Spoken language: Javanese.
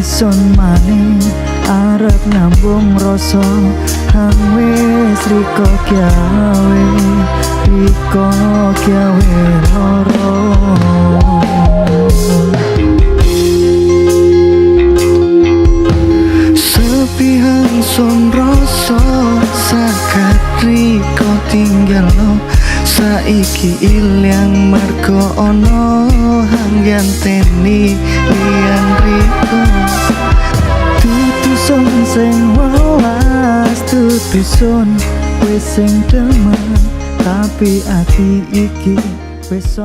sun maning arep nambung rasa hang wis riko gawe loro sepihan sun rasa sakat riko tinggal no saiki ilang mergo ono hanggan teni lian riko tutusun sing welas tutusun wis sing demen tapi ati iki wis